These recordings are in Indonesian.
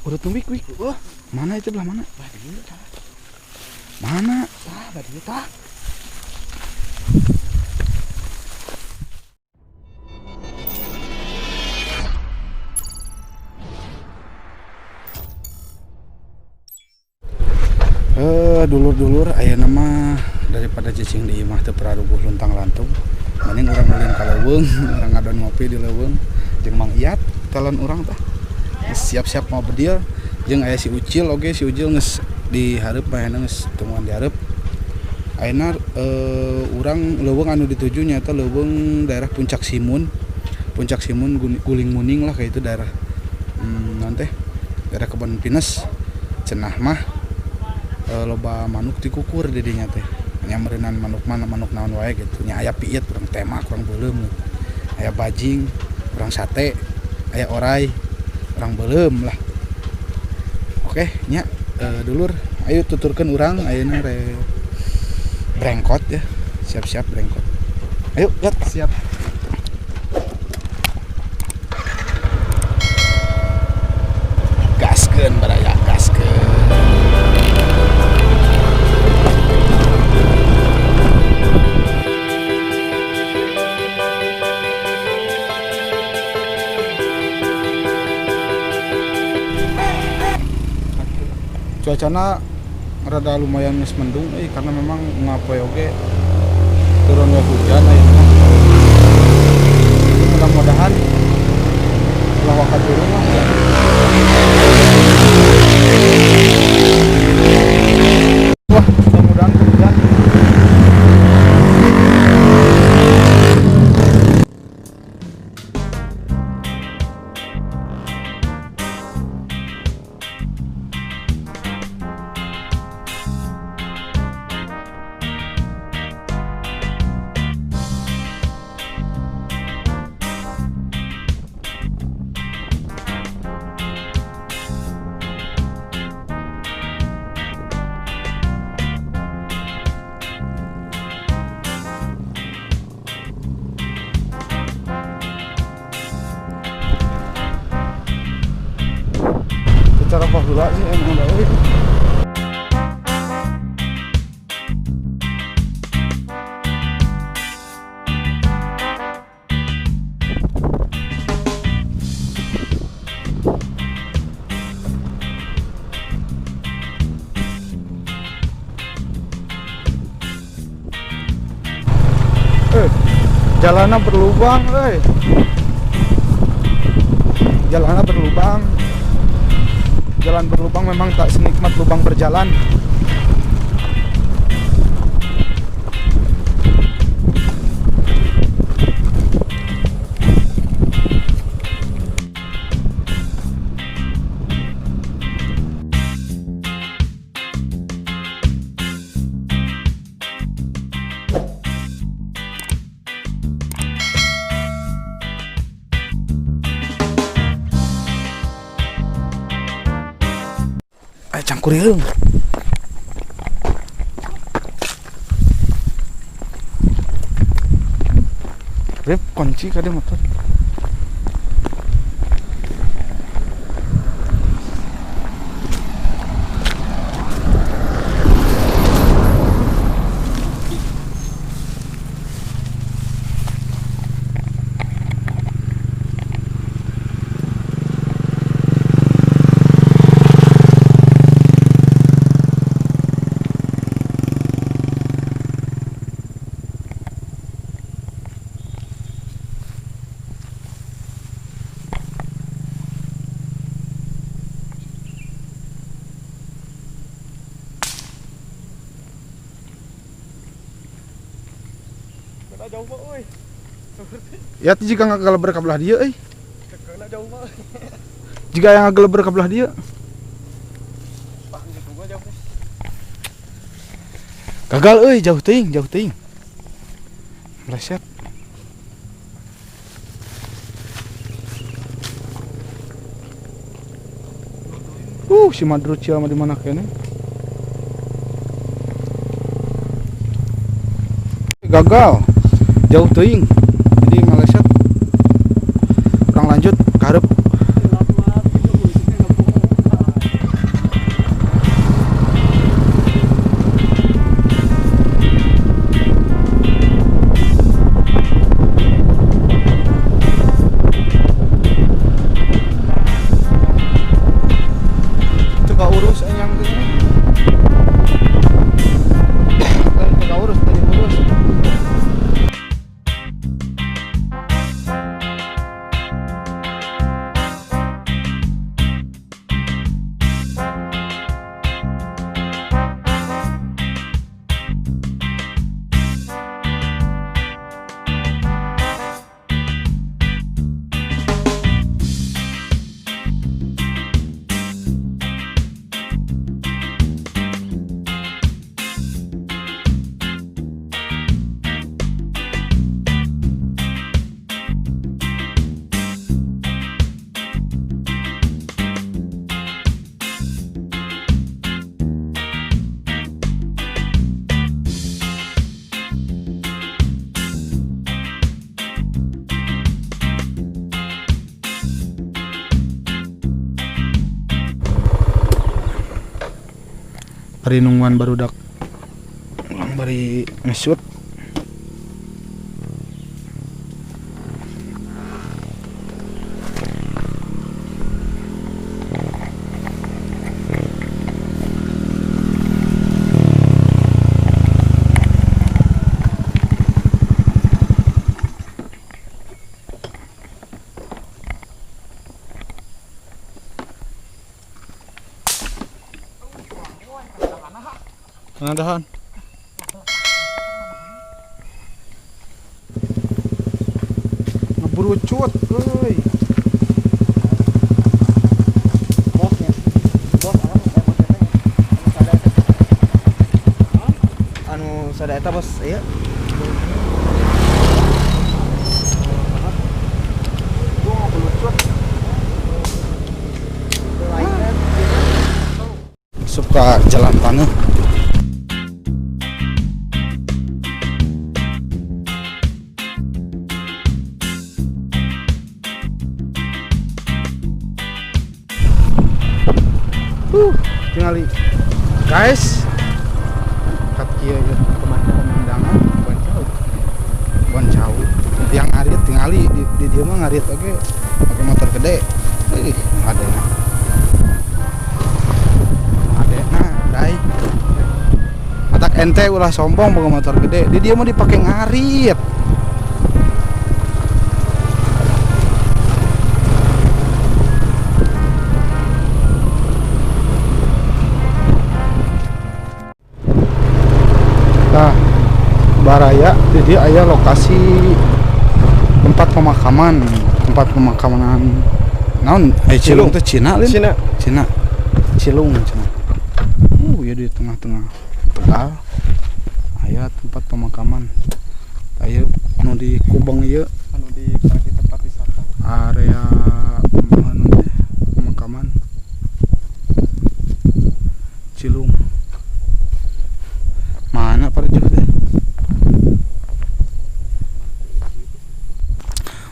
Udah tumbik, wik. Mana itu belah mana? Badieu tah. Mana? Tah, badieu tah. Dulur-dulur aya nama daripada cicing di imah teu prarubuh luntang lantung. Mending urang ulin ka leuweung, urang ngadon ngopi di leuweung jeung Mang Iyat talon urang tah. Siap-siap mau bediel jeung aya si Ucil oge, si Ucil geus di hareup baheuna geus temuan di hareup. Ayeuna urang leuweung anu dituju nyaeta leuweung daerah Puncak Simun. Puncak Simun Guling Muning lah kayak itu daerah naon teh? Daerah Kebon Pines. Cenah mah loba manuk dikukur di dinya teh. Nya meureunnan manuk naon wae gitu. Nya aya piit urang tema kurang beuleum. Aya bajing, urang sate, aya orai, urang beuleum lah. Oke, nya dulur, ayo tuturkeun urang ayeuna re brengkot ya. Siap-siap brengkot. Ayo, lihat siap. Gaskeun baraya, gaskeun. Cuacana rada lumayan geus mendung karena memang ngapoe oge turun hujan ayeuna. Mudah-mudahan ulah wakat turun lah. Wah, mudah-mudahan hujan. Cara bahula sih emang udah jalannya berlubang, jalannya berlubang. Jalan berlubang memang tak senikmat lubang berjalan. Cangkurileung. Rep kunci ka dia motor. Jauh mah euy. Ya jika ngageleber ka belah dieu euy. Tekeuna jauh mah. Jika yang ngageleber ka belah dieu. Pak gitu gua jauh. Gagal euy, jauh teuing. Meleset. Si Madrucia mah di mana kene? Gagal. Jauh teuing. Jadi ngaleset. Kurang lanjut ke hareup. Bari nungguan barudak ulang bari ngesut. Dahan. Ngeburu cut, euy. Bosnya. Bos anu sada eta bos ieu. Suka jalan tanah. Tingali guys kat kieu pemandangan Bancau yang ngarit tingali di dieu mah ngarit oge pakai motor gede. Ih ngadena dai matak ente ulah sombong boga motor gede di dieu mah dipake ngarit. Nah, baraya jadi aya lokasi tempat pemakaman naon Cilung teh Cina lin Cina Cilung Cina ya di tengah-tengah Tegal aya tempat pemakaman aya anu di Kubeng ieu Anu di tempat wisata. area anu teh pemakaman Cilung. Mana parjuh teh?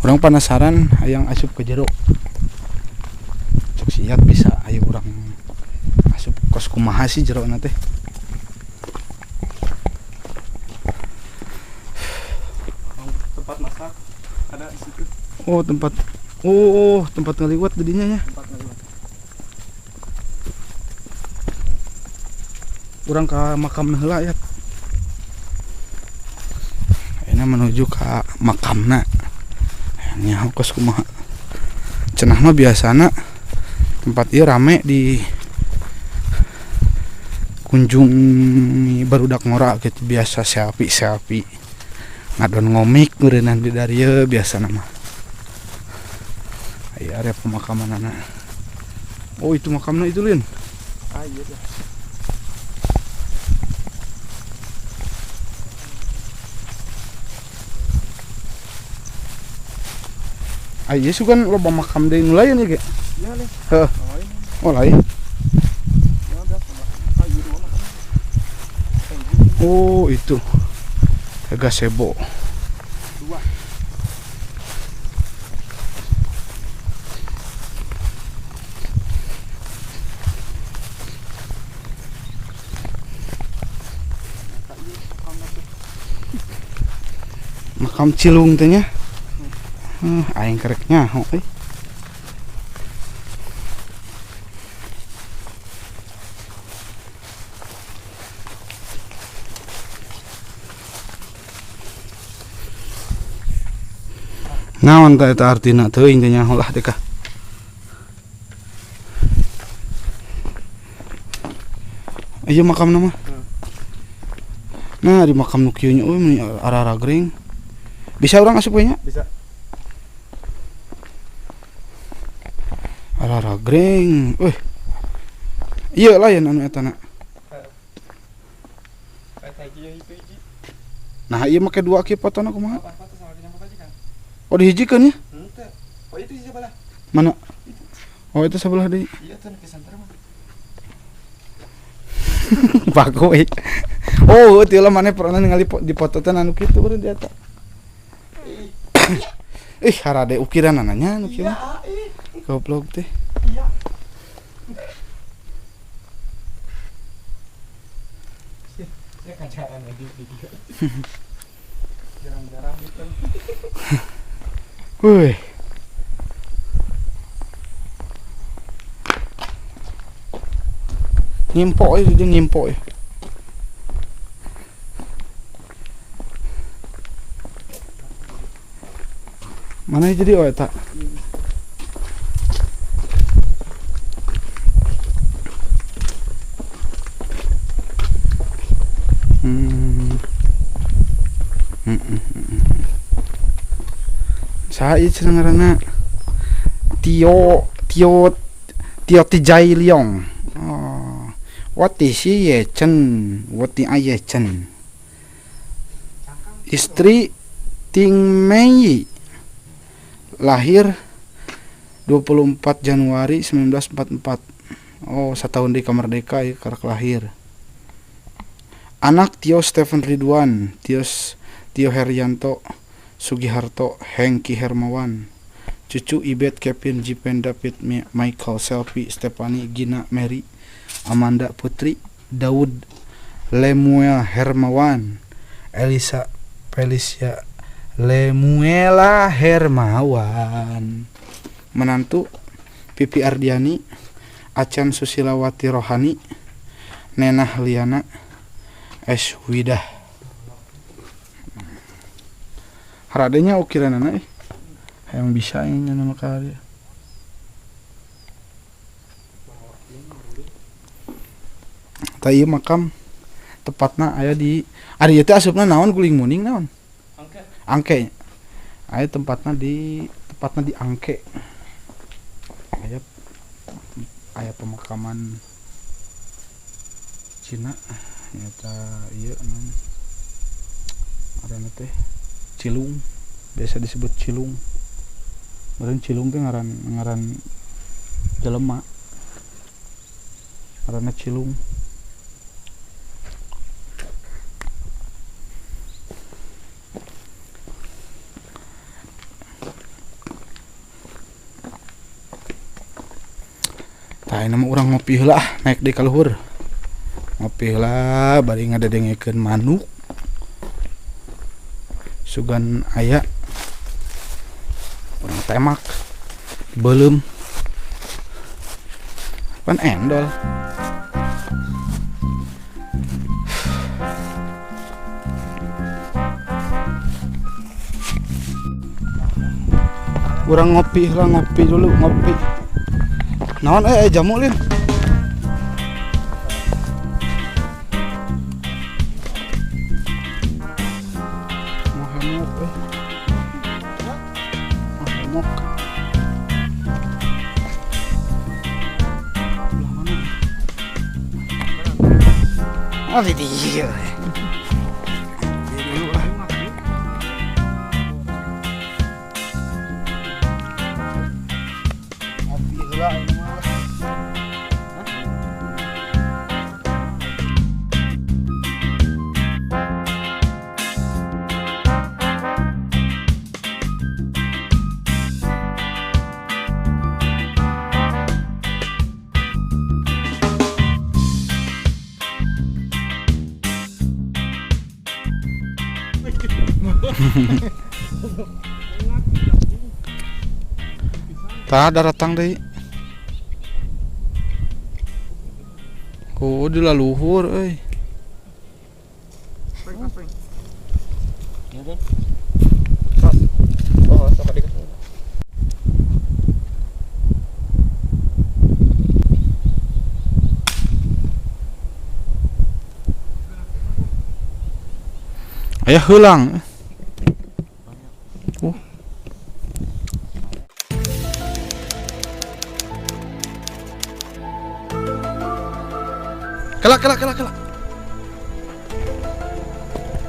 Orang penasaran hayang asup ke jero. Cok siat bisa ayo urang asup kos kumaha sih jero na teh. Tempat masak ada di situ. Tempat ngaliwat didinya nya. Tempat ngaliwat. Urang ka makam heula ya. Ayeuna menuju ka makamna. Nya kos kumaha. Cenah mah biasana tempat ieu rame di kunjungi barudak ngora gitu biasa selfie ngadon ngomik ngeureunana di dari ieu biasana mah. Aya area pemakamanana. Oh itu makamna itu Lin. Ah iya dah. Ayo sugan loba makam deui nu lain ya ge. Iya nih. Heeh. Oh lain. Ya udah ah iya dua makam. Oh itu. Gazebo. Dua. Makam Cilung teh nya. Aing kerek nyaho euy. Naon teh eta artina teuing teh nyaho lah teh kah. Ieu makamna mah. Nah di makam nu kieu nya euy arah-arah gering. Bisa urang asup we nya? Bisa. Arah gring, iya lain anu eta na. Nah iya make dua ki fotona kumaha? Oh dihijikeun ya? Henteu. Oh itu di sebelah. Mana? Oh itu sebelah deui. Iya tuh ke santer mah. Bagus. Oh teu lah maneh pernah ningali di foto teh anu kitu urang di eta. Harade ukiran ananya anu kieu. Goblok teh. Iya. Jarang edit video. Jarang-jarang gitu. Wih. Ngimpok ya, dia ngimpok ya. Mana jadi oh tak? Saya cenah ngaranna Tio Tijai Liong. Oh. What is ye Chen? What is aye Chen? Istri Ting Mei. Lahir 24 Januari 1944. Oh, setahun di Kamardeka ya karak lahir. Anak Tio Stephen Ridwan, Tio Herianto, Sugiharto, Hengki Hermawan. Cucu Ibet Kevin Jipen David Michael Selvi Stefani Gina Mary Amanda Putri Daud Lemuel Hermawan Elisa Felicia Lemuela Hermawan. Menantu Pipi Ardiani Acan Susilawati Rohani Nenah Liana Eswidah. Haradenya ukiranana yang bisa ini nama karya. Tadi makam tepatna aya di ari teh asupna naon guling muning naon? Angke. Aya tepatna di Angke. Aya pemakaman Cina nyata ieu naon? Arana teh Cilung, biasa disebut Cilung. Meureun Cilung teh ngaran jelema. Ngaranna Cilung. Tah nama urang ngopi heula naik di kaluhur. Ngopi heula bari ngadedengekeun manuk. Sugan aya urang temak belum pan endol. Urang ngopi dulu ngopi. Naon jamu lin. Oh, di dia. Ngopi heula ini mah. Tah datang deui. Oh, di laluhur euy. Oh, sok ka dikasih. Aya heulang. Kela.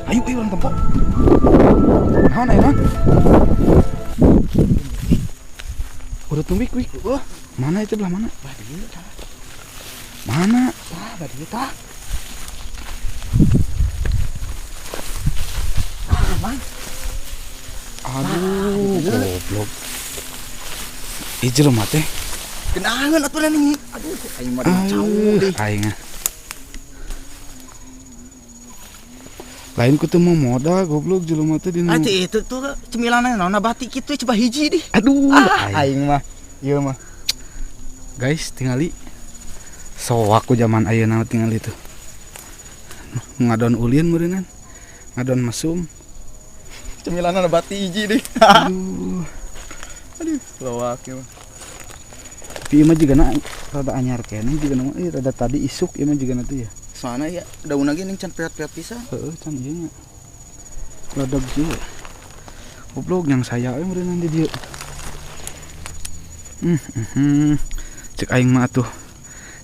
Ayo orang tempo. Naon aya naon? Udah tumbik wih. Mana itu belah mana? Mana? Wah, badi tah. Aduh, goblok. Ieu mah teh. Kenangan atuh nih. Aduh, aing mah cau deh. Aing. Lain ku teu mau modal goblok jelema teh dina. Itu tuh cemilanna naon batik kitu coba hiji deh. Aduh, Aing mah. Ieu mah. guys, tingali soak ku zaman ayeuna tingali tuh. Ngadon ulin meureunnan. Ngadon mesum. Cemilanna batik hiji deh. Aduh. Aduh, lawak ya mah. Tapi ieu mah jigana rada anyar keneh jigana mah rada tadi isuk ieu mah jigana teh ya. Soalna ya daunna ge ning can peot-peot pisan. Heeh, can ieu nya. Ladag sih. Goblok yang saya we meureunnan di dieu. Cek aing mah atuh.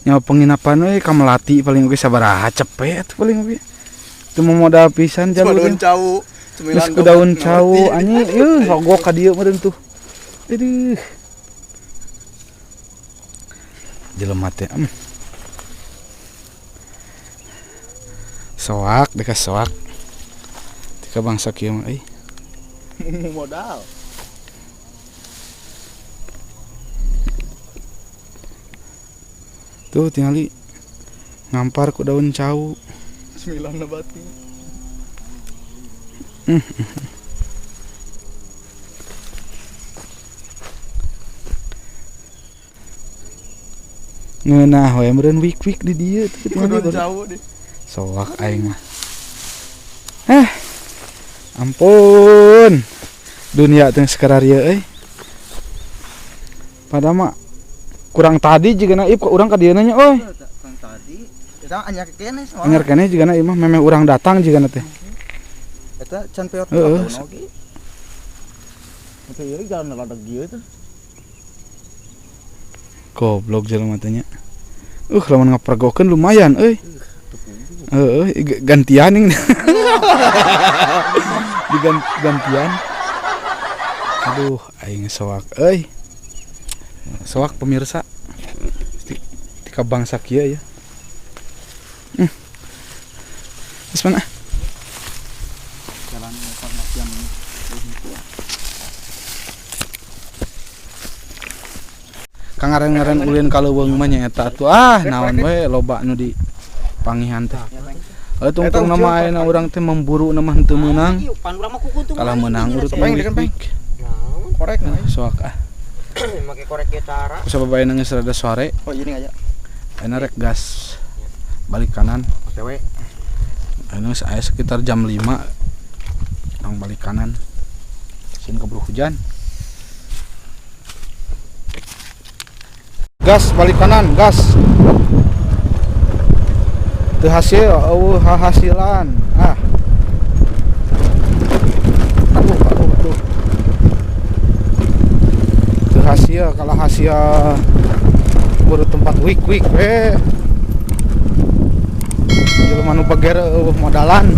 Nyawa penginapan we ka Melati paling oge sabaraha cepet paling oge. Teu modal pisan jalur. Daun cau. Geus ku daun cau anjing yeuh sogok ka dieu meureun tuh. Aduh. Jelema teh soak dekas soak. Tika bangsa kieu mah euy. Modal. Tuh tingali ngampar ku daun cau. Cemilanna batik. Ngeunah we meureun wik-wik di dieu teh tingali Daun cau deh. soak aing mah. Ampun. Dunia teh sekararieu euy. Pada mah kurang tadi juga naib kok urang ka dieu nya euy. Kang tadi eta anyar keneh soalna. Anyar keneh juga naib mah memeh urang datang juga teh. Eta can peot Heeh. oge. Eta ieu jalan ladag dieu teh. Goblok jelema teh nya. Lamun ngapergokeun lumayan euy. Heeh, gantian ning. Gantian. Aduh, aing soak euy. Soak pemirsa. Tika bangsa kieu ya. Geus mana? Jalan informasian. Kang ngaren ulin kaleuweung mah nya eta atuh naon we loba nu di pangihan teh. Tungtung nama ayeuna urang teh memburu nama henteu meunang. Kalah meunang urut wik. Korek nah. Soak Make korek gitara. Sababaraha geus rada sore. Oh, ini aja. Ayeuna rek gas balik kanan. OTW. Ayeuna geus aya sekitar jam 5. Nang balik kanan. Sin keburu hujan. Gas balik kanan, gas. Teu hasil, hasilan. Aduh. Teu hasil, kalau hasil buru tempat wik we. Jelema nu bager modalan.